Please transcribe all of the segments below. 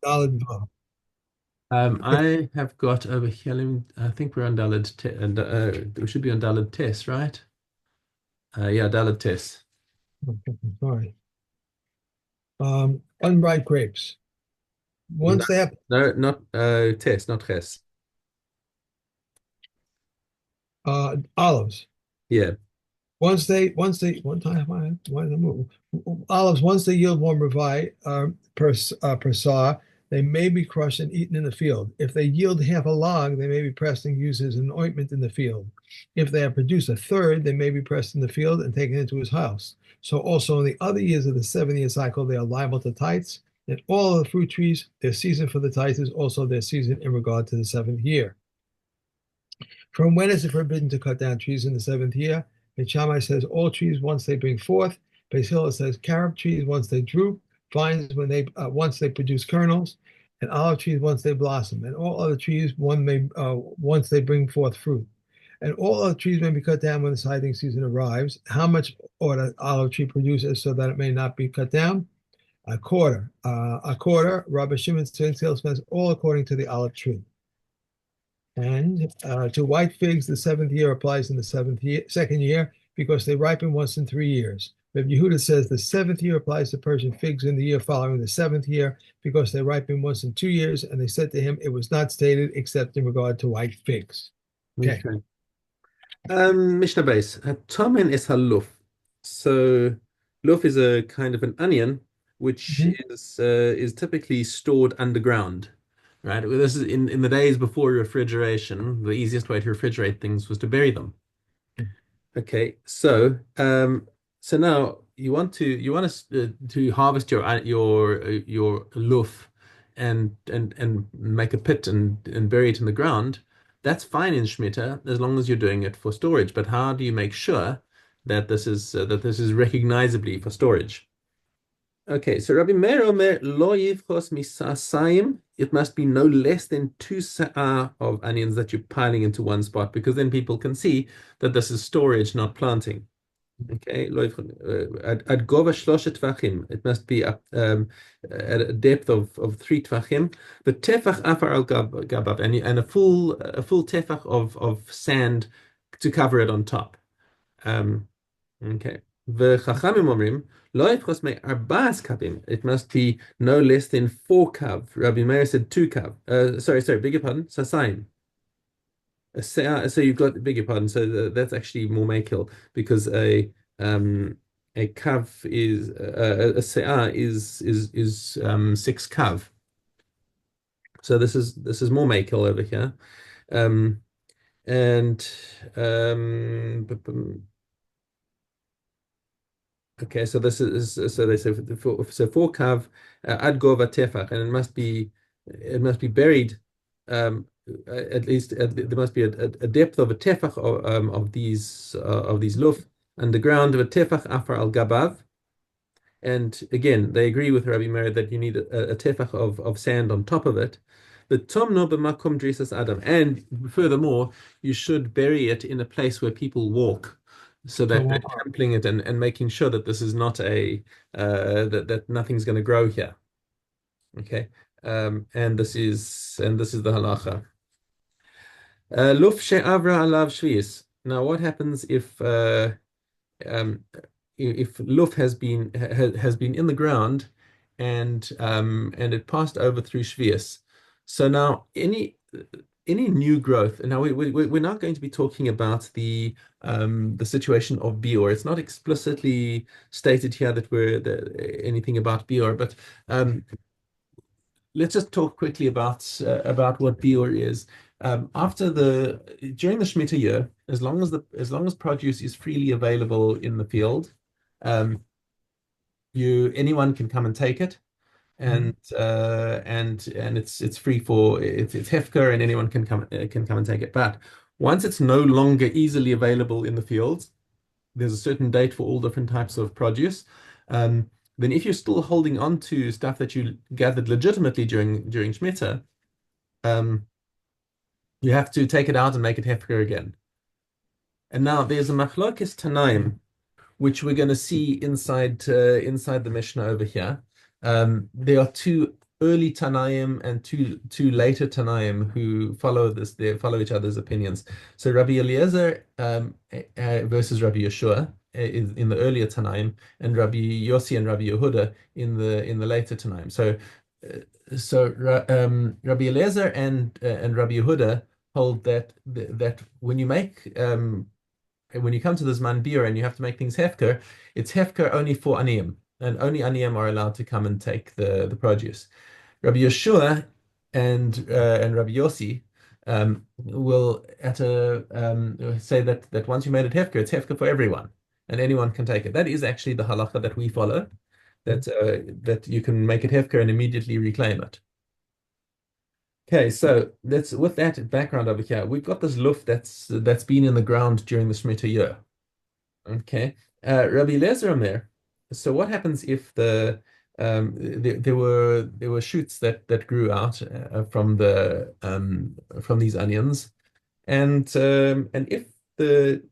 Daled Vav. I have got over here. I think we're on Daled te and we should be on Daled Test, right? Yeah, Daled Test. Okay, sorry. Unripe grapes. No, Once they have no, not Test, not Ches. olives. Yeah. One time, why did I move? Olives, once they yield one revi per saw, they may be crushed and eaten in the field. If they yield half a log, they may be pressed and used as an ointment in the field. If they have produced a third, they may be pressed in the field and taken into his house. So also in the other years of the 7 year cycle, they are liable to tithes. And all of the fruit trees, their season for the tithes is also their season in regard to the seventh year. From when is it forbidden to cut down trees in the seventh year? Beit Shammai says all trees once they bring forth. Beis Hillel says carob trees once they droop, vines when they once they produce kernels, and olive trees once they blossom, and all other trees once they bring forth fruit. And all other trees may be cut down when the siding season arrives. How much ought an olive tree produces so that it may not be cut down? A quarter. A quarter. Rabbi Shimon says all according to the olive tree. And to white figs, the seventh year applies in the second year because they ripen once in 3 years. Rabbi Yehuda says the seventh year applies to Persian figs in the year following the seventh year because they ripen once in 2 years. And they said to him, it was not stated except in regard to white figs. Okay. Okay. Mishnah base. Tomen is haluf. So luf is a kind of an onion, which Mhm. is typically stored underground. Right? Well, this is in the days before refrigeration. The easiest way to refrigerate things was to bury them. Okay, so now to harvest your luf and make a pit and bury it in the ground. That's fine in Shemitah as long as you're doing it for storage. But how do you make sure that this is recognizably for storage? Okay, so Rabbi Meir Omer lo yivchos misasayim. It must be no less than 2 sa'ah of onions that you're piling into one spot, because then people can see that this is storage, not planting. Okay, at gova shloshet tvachim. It must be at a depth of 3 tvachim. The tefach afar al gabav, and a full tefach of sand to cover it on top. Um, Okay. וחכמים אומרים, לא יפחוס מ4 kavim. It must be no less than 4 kav. Rabbi Meir said 2 kav. Sorry, beg your pardon. Sasayim. So you've got, beg your pardon. So that's actually more makil because a kav is a se'ah is 6 kav. So this is more makil over here. Um, and Okay, so this is so they say so 4 kav ad gova tefach, and it must be buried at least there must be a depth of a tefach of these luf underground of a tefach afar al gabav. And again, they agree with Rabbi Meir that you need a tefach of sand on top of it. But tomno b'makom drisas adam, and furthermore, you should bury it in a place where people walk, so So that they're trampling it and making sure that this is not that nothing's going to grow here. Okay, and this is the halacha. Luf she'avra alav shvius. Now, what happens um, if luf has been in the ground and it passed over through Shevi'is. So now any new growth, and now we're not going to be talking about the situation of Bior. It's not explicitly stated here that anything about Bior, but let's just talk quickly about what Bior is. During the Shemitah year, as long as produce is freely available in the field, um, anyone can come and take it, Mhm. and it's free it's hefker, and anyone can come and take it. But once it's no longer easily available in the fields, there's a certain date for all different types of produce. Um, then if you're still holding on to stuff that you gathered legitimately during Shemitah, um, you have to take it out and make it hefker again. And now there's a machlokes tanaim, which we're going to see inside the Mishnah over here. There are two early Tanaim and two later Tanaim who follow this. They follow each other's opinions. So Rabbi Eliezer versus Rabbi Yeshua is in the earlier Tanaim, and Rabbi Yossi and Rabbi Yehuda in the later Tanaim. Rabbi Eliezer and Rabbi Yehuda hold that when you come to this man beer and you have to make things hefker, it's hefker only for aniyim, and only aniyim are allowed to come and take the produce. Rabbi Yeshua and Rabbi Yossi will say that once you made it hefker, it's hefker for everyone, and anyone can take it. That is actually the halacha that we follow, that you can make it hefker and immediately reclaim it. Okay, so that's with that background over here. We've got this luft that's been in the ground during the Shemitah year. Okay, Rabbi Eliezer Omer. So what happens if there were shoots that grew out from these onions, and if the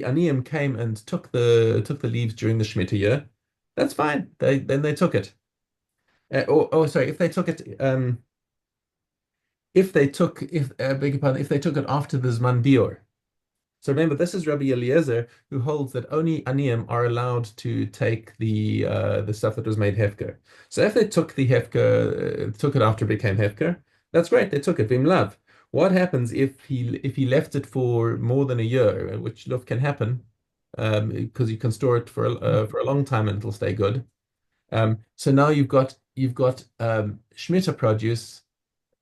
onion came and took the leaves during the Shemitah year, that's fine. They took it. Sorry, if they took it if they took if beg your pardon, if they took it after the Zman Bior. So remember, this is Rabbi Eliezer who holds that only aniyim are allowed to take the stuff that was made hefker. So if they took the hefker, took it after it became hefker, that's great. They took it vim lav. What happens if he left it for more than a year, which love can happen, because you can store it for a long time and it'll stay good. So now you've got Shemitah produce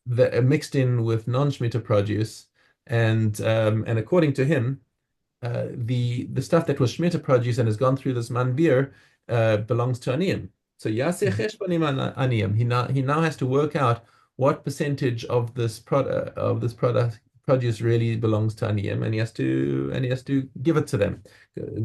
that mixed in with non-Shemitah produce, and according to him, the stuff that was Shemitah produce and has gone through this manbir belongs to aniyim. So yaseh cheshbonim aniyim. He now has to work out what percentage of this product produce really belongs to aniyim, and he has to give it to them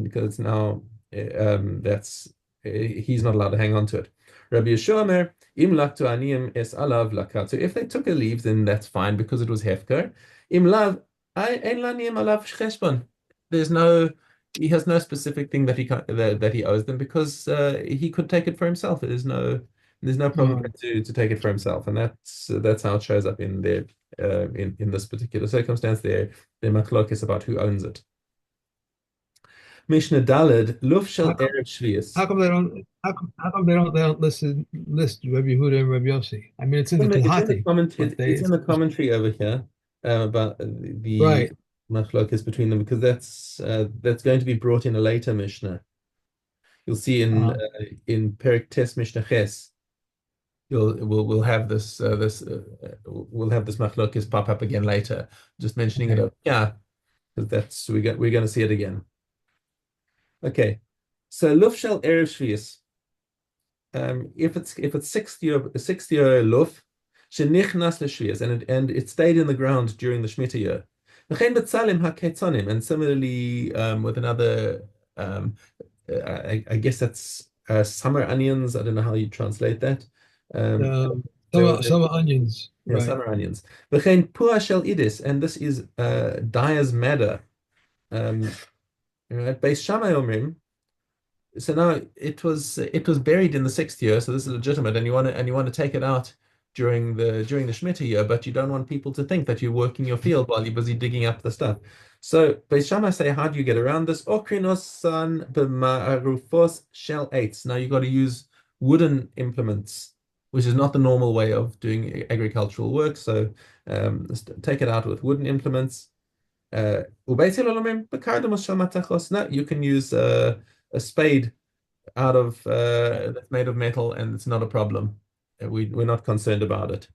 because now he's not allowed to hang on to it. Rabbi Yeshua Omer, im laktu aniyim es alav lakat. So if they took a leave, then that's fine because it was hefker. Im lav, ein laniyim alav cheshbon. He has no specific thing that he owes them because he could take it for himself. There's no problem for him to take it for himself, and that's how it shows up in their in this particular circumstance. Their machlok is about who owns it. Mishna Daled Luf Shel Erev Shvius. How come they don't list Rabbi Yehuda and Rabbi Yossi? I mean, it's in the Tehati, but It's in the commentary over here about the right. machlokes between them because that's going to be brought in a later Mishnah. You'll see Uh, in Perek Tes Mishnah Ches. We'll have we'll have this machlokes pop up again later. Just mentioning it okay. up, yeah, because we're going to see it again. Okay, so Luf Shel Erev Shvius. If it's 60 year luf, shenichnas l'shvius, and it stayed in the ground during the Shemitah year. V'chein betzalim haketzonim, and similarly with another, I guess that's summer onions. I don't know how you translate that. Um, Um, they summer, were summer onions, yeah, right? summer onions. V'chein pua shel idis, and this is dyer's madder. At Beis Shammai omrim. So now it was buried in the sixth year, so this is legitimate, and you want to take it out during the Shemitah year, but you don't want people to think that you're working your field while you're busy digging up the stuff. So Beis Shammai say, how do you get around this? Okrinosan b'ma'arufos shel eitz. Now you've got to use wooden implements, which is not the normal way of doing agricultural work. So take it out with wooden implements. Ubeis Hillel b'kardamus shel matachos. No, you can use a spade out of that's made of metal, and it's not a problem. We're not concerned about it.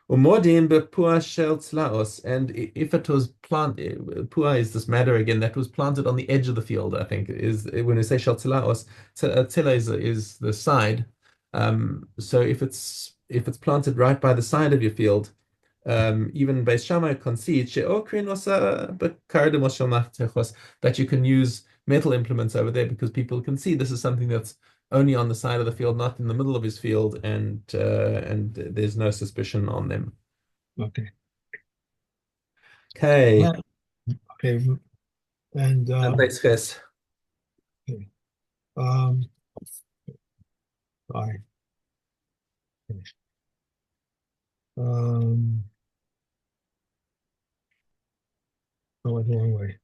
Umodim bepua shel tzlaos, and if it was pua is this matter again that was planted on the edge of the field. I think is when we say shel tzlaos, tzela is the side. So if it's planted right by the side of your field, even Beis Shammai concedes that you can use metal implements over there because people can see this is something that's only on the side of the field, not in the middle of his field, and there's no suspicion on them. Okay. Okay. Okay. And Thanks, Chris. okay. Um, all right. Um, I went the wrong way.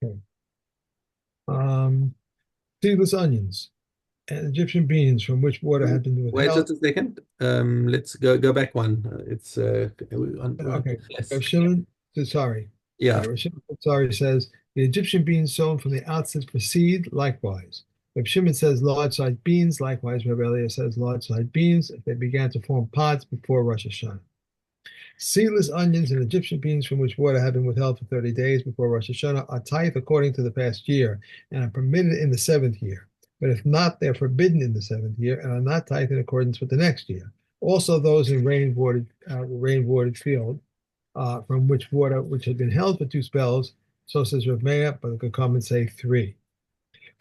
Okay. Um, Seedless onions and Egyptian beans from which water had been Wait withheld. just a second. Let's go back one. It's we're on Okay. yes. Rav Shimon says, sorry. Yeah. Rav Shimon sorry says the Egyptian beans sown from the outset for seed, likewise. Rav Shimon says large-sized beans, likewise. Rav Eliezer says large-sized beans if they began to form pods before Rosh Hashanah. Seedless onions and Egyptian beans from which water had been withheld for 30 days before Rosh Hashanah are tithe according to the past year and are permitted in the seventh year. But if not, they're forbidden in the seventh year and are not tithe in accordance with the next year. Also, those in rain-watered field from which water which had been held for two spells, so says Rav Meir, but it could come and say three.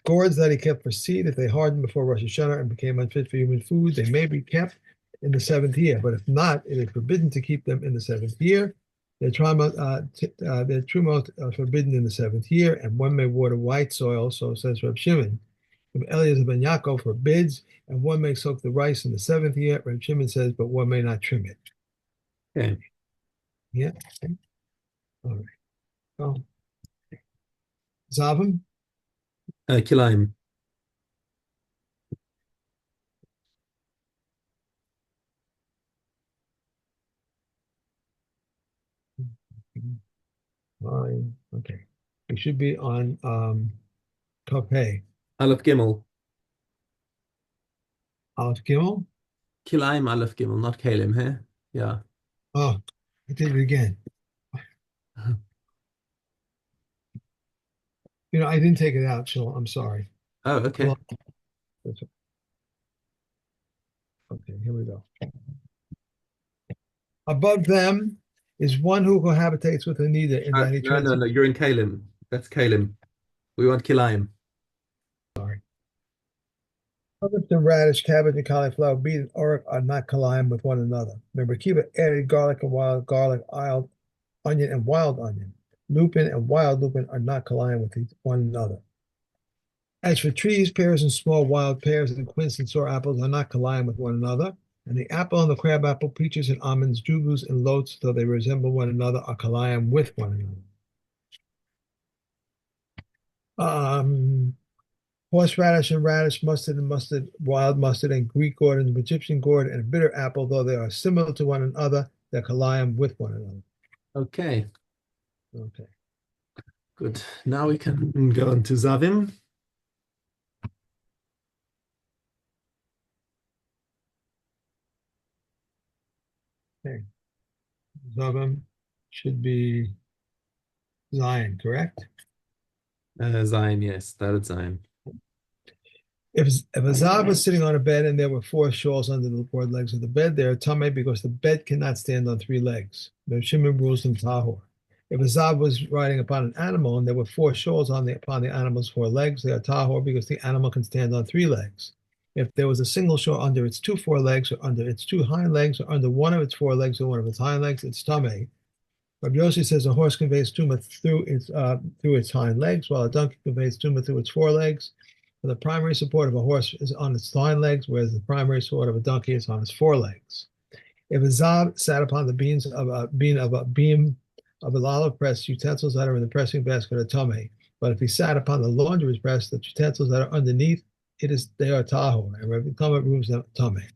Gourds that he kept for seed, if they hardened before Rosh Hashanah and became unfit for human food, they may be kept in the seventh year. But if not, it is forbidden to keep them in the seventh year. Their trumot are forbidden in the seventh year, and one may water white soil, so says Reb Shimon. Reb Eliezer ben Yaakov forbids, and one may soak the rice in the seventh year. Reb Shimon says, but one may not trim it. Okay. Yeah. Okay. All right. Oh. Zavim. Kilaim. Fine. Okay. We should be on Kopay. Aleph Gimel. Aleph Gimel. Kilaim Aleph Gimel, not Kalim, hey? Yeah. Oh, I did it again. I didn't take it out, so I'm sorry. Oh, okay. Okay, here we go. Above them is one who cohabitates with Anita in that he No. You're in Kalim. That's Kalim. We want Kilaim. sorry. Turnips and radish, cabbage, and cauliflower, beet, and oric are not collime with one another. Remember, Kiva added garlic and wild garlic, wild onion and wild onion. Lupin and wild lupin are not collime with one another. As for trees, pears and small wild pears and quince and sour apples are not collime with one another. And the apple and the crab apple, peaches and almonds, jugos and lotes, though they resemble one another, are collime with one another. Horseradish and radish, mustard, wild mustard, and Greek gourd and Egyptian gourd and bitter apple, though they are similar to one another, they're collime with one another. Okay, Okay. good. Now we can go on to Zavim. Okay. Zavim should be Zion, correct? Zion, yes, that is Zion. If a Zav was sitting on a bed and there were four shawls under the board legs of the bed, they are tamei because the bed cannot stand on three legs. Reb Shimon rules them tahor. If a Zav was riding upon an animal and there were four shawls upon the animal's four legs, they are tahor because the animal can stand on three legs. If there was a single shawl under its two forelegs or under its two hind legs or under one of its forelegs or one of its hind legs, it's tamei. Rabbi Yossi says a horse conveys tuma through its hind legs, while a donkey conveys tuma through its forelegs. The primary support of a horse is on its hind legs, whereas the primary support of a donkey is on its forelegs. If a zav sat upon the beam of a olive press, utensils that are in the pressing basket are tamei. But if he sat upon the laundry press, the utensils that are underneath they are tahor, and Rabbi Kama rules them tamei.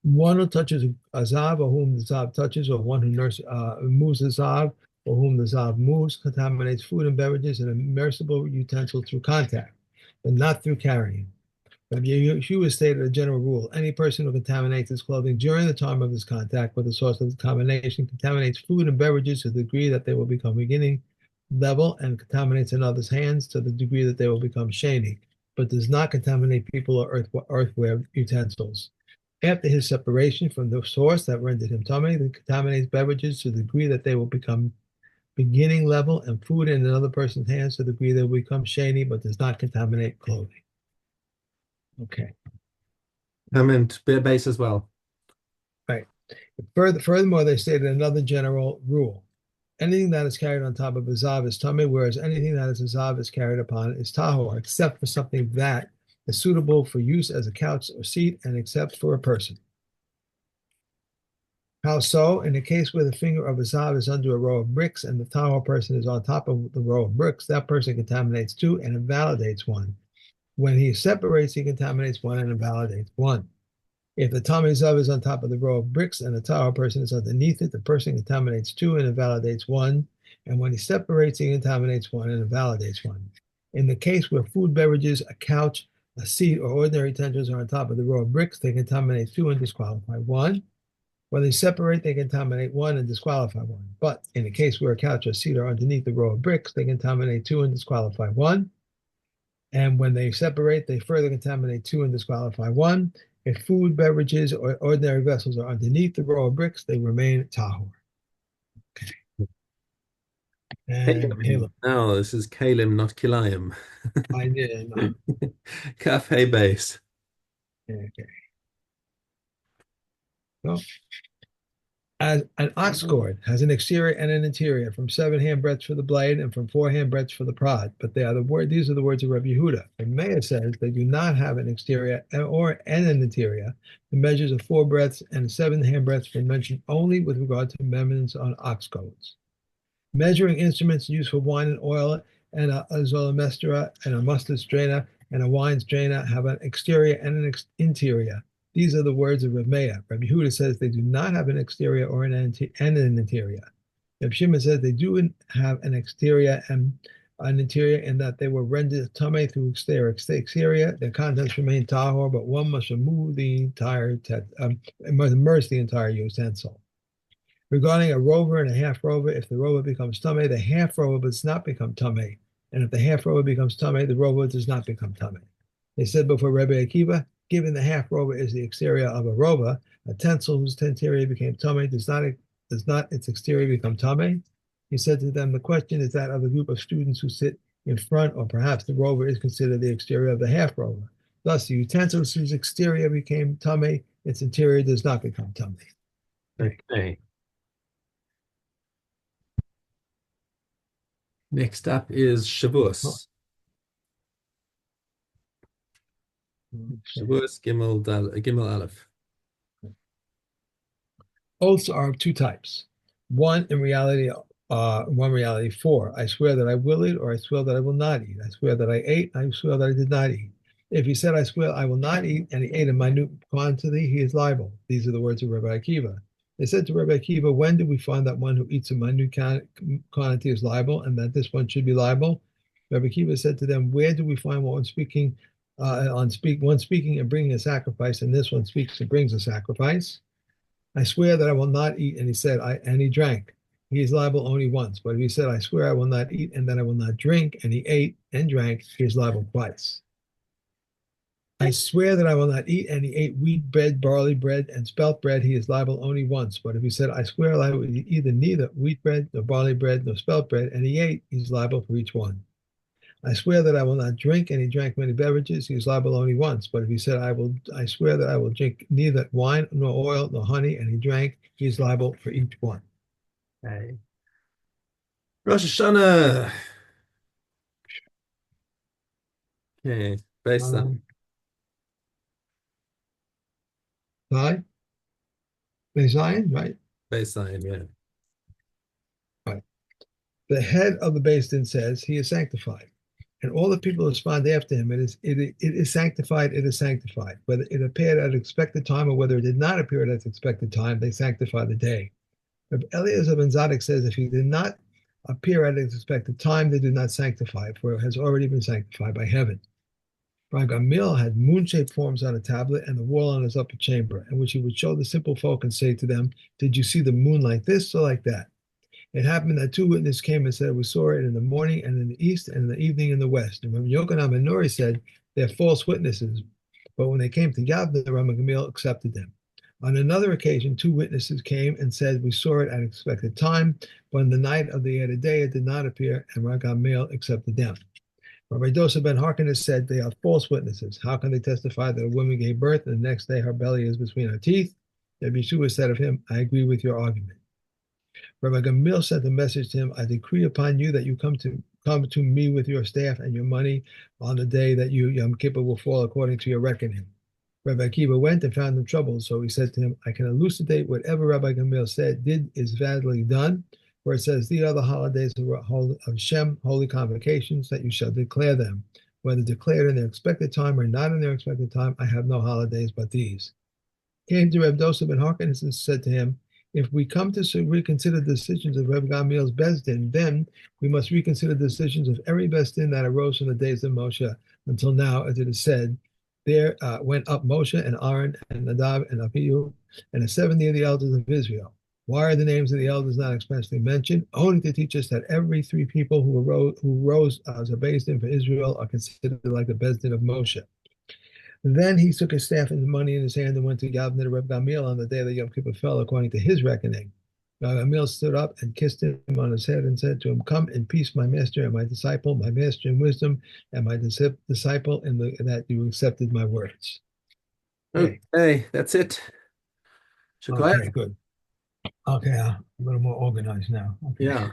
One who touches a zav, or whom the zav touches, or one who moves the zav, or whom the zav moves, contaminates food and beverages and immersible utensils through contact, but not through carrying. Rabbi Yeshua stated a general rule: any person who contaminates his clothing during the time of his contact with the source of the contamination contaminates food and beverages to the degree that they will become beginning level, and contaminates another's hands to the degree that they will become sheni, but does not contaminate people or earthware utensils. After his separation from the source that rendered him tamei, he contaminates beverages to the degree that they will become beginning level, and food in another person's hands to the degree they will become sheni, but does not contaminate clothing. Okay. And base as well. Right. Furthermore, they stated another general rule. Anything that is carried on top of a zav is tummy, whereas anything that is a zav is carried upon is tahor, except for something that is suitable for use as a couch or seat, and except for a person. How so? In the case where the finger of a zav is under a row of bricks and the tahor person is on top of the row of bricks, that person contaminates two and invalidates one. When he separates, he contaminates one and invalidates one. If the tummy zav is on top of the row of bricks and the tahor person is underneath it, the person contaminates two and invalidates one. And when he separates, he contaminates one and invalidates one. In the case where food, beverages, a couch, a seat, or ordinary utensils are on top of the row of bricks, they contaminate two and disqualify one. When they separate, they contaminate one and disqualify one. But in the case where a couch or seat are underneath the row of bricks, they contaminate two and disqualify one. And when they separate, they further contaminate two and disqualify one. If food, beverages, or ordinary vessels are underneath the row of bricks, they remain tahor. And Kalim. Caleb, No, this is Kalim, not Kilayim. I did not. Cafe base. Okay. So, as an ox gourd has an exterior and an interior, from 7 handbreadths for the blade and from 4 handbreadths for the prod. But these are the words of Rabbi Yehuda. And Meir says they do not have an exterior and an interior. The measures of 4 breadths and 7 handbreadths were mentioned only with regard to amendments on ox goads. Measuring instruments used for wine and oil and a zolomestra and a mustard strainer and a wine strainer have an exterior and an interior. These are the words of Rav Meir. Rabbi Yehuda says they do not have an exterior or an interior. Rabbi Shimon says they do have an exterior and an interior in that they were rendered tamei through their exterior. Their contents remain tahor, but one must remove the entire, must immerse the entire utensil. Regarding a rover and a half rover, if the rover becomes tamei, the half rover does not become tamei. And if the half rover becomes tamei, the rover does not become tamei. They said before Rabbi Akiva, given the half rover is the exterior of a rover, a utensil whose interior became tamei does not its exterior become tamei? He said to them, the question is that of the group of students who sit in front, or perhaps the rover is considered the exterior of the half rover. Thus, the utensil whose exterior became tamei, its interior does not become tamei. Okay. Next up is Shavuos. Shavuos Gimel Aleph. Oaths are of two types. One reality four. I swear that I will eat, or I swear that I will not eat. I swear that I ate, I swear that I did not eat. If he said, I swear I will not eat, and he ate a minute quantity, he is liable. These are the words of Rabbi Akiva. They said to Rabbi Akiva, when do we find that one who eats a minute quantity is liable, and that this one should be liable? Rabbi Akiva said to them, where do we find one speaking and bringing a sacrifice, and this one speaks and brings a sacrifice? I swear that I will not eat, and he said, and he drank. He is liable only once. But if he said, I swear I will not eat, and then I will not drink, and he ate and drank, he is liable twice. I swear that I will not eat, and he ate wheat bread, barley bread, and spelt bread, he is liable only once. But if he said, I swear I will eat neither wheat bread, nor barley bread, nor spelt bread, and he ate, he is liable for each one. I swear that I will not drink, and he drank many beverages, he is liable only once. But if he said, I swear that I will drink neither wine, nor oil, nor honey, and he drank, he is liable for each one. Okay. Rosh Hashanah. Okay, based on Right? Zion, right? baseline, yeah. Right. The head of the Beis Din says he is sanctified. And all the people respond after him, it is sanctified, it is sanctified. Whether it appeared at expected time or whether it did not appear at expected time, they sanctify the day. But Eliezer ben Zadok says if he did not appear at its expected time, they do not sanctify, for it has already been sanctified by heaven. Rabbi Gamliel had moon-shaped forms on a tablet and the wall on his upper chamber, in which he would show the simple folk and say to them, did you see the moon like this or like that? It happened that two witnesses came and said, we saw it in the morning and in the east and in the evening in the west. And Rabbi Yochanan ben Nuri said, they're false witnesses. But when they came to Yavne, Rabbi Gamliel accepted them. On another occasion, two witnesses came and said, we saw it at expected time, but in the night of the other day it did not appear, and Rabbi Gamliel accepted them. Rabbi Dosa ben Harkness said, they are false witnesses. How can they testify that a woman gave birth and the next day her belly is between her teeth? Rabbi Yeshua said of him, I agree with your argument. Rabbi Gamliel sent a message to him, I decree upon you that you come to me with your staff and your money on the day that you Yom Kippur will fall according to your reckoning. Rabbi Akiva went and found him troubled, so he said to him, I can elucidate whatever Rabbi Gamliel did is validly done, where it says, the other holidays of Shem, holy convocations, that you shall declare them. Whether declared in their expected time or not in their expected time, I have no holidays but these. Came to Reb Dosa ben Harkness and said to him, if we come to reconsider the decisions of Reb Gamliel's Bezdin, then we must reconsider the decisions of every Bezdin that arose from the days of Moshe until now, as it is said, there went up Moshe and Aaron and Nadav and Abihu and the 70 of the elders of Israel. Why are the names of the elders not expressly mentioned? Only to teach us that every three people who rose as a Bezdin for Israel are considered like the Bezdin of Moshe. Then he took his staff and the money in his hand and went to Gavna to Reb Gamliel on the day that Yom Kippur fell, according to his reckoning. Reb Gamliel stood up and kissed him on his head and said to him, come in peace, my master and my disciple, my master in wisdom, and my disciple in that you accepted my words. Okay, Okay, that's it. okay, good. Okay, I'm a little more organized now. Okay. Yeah.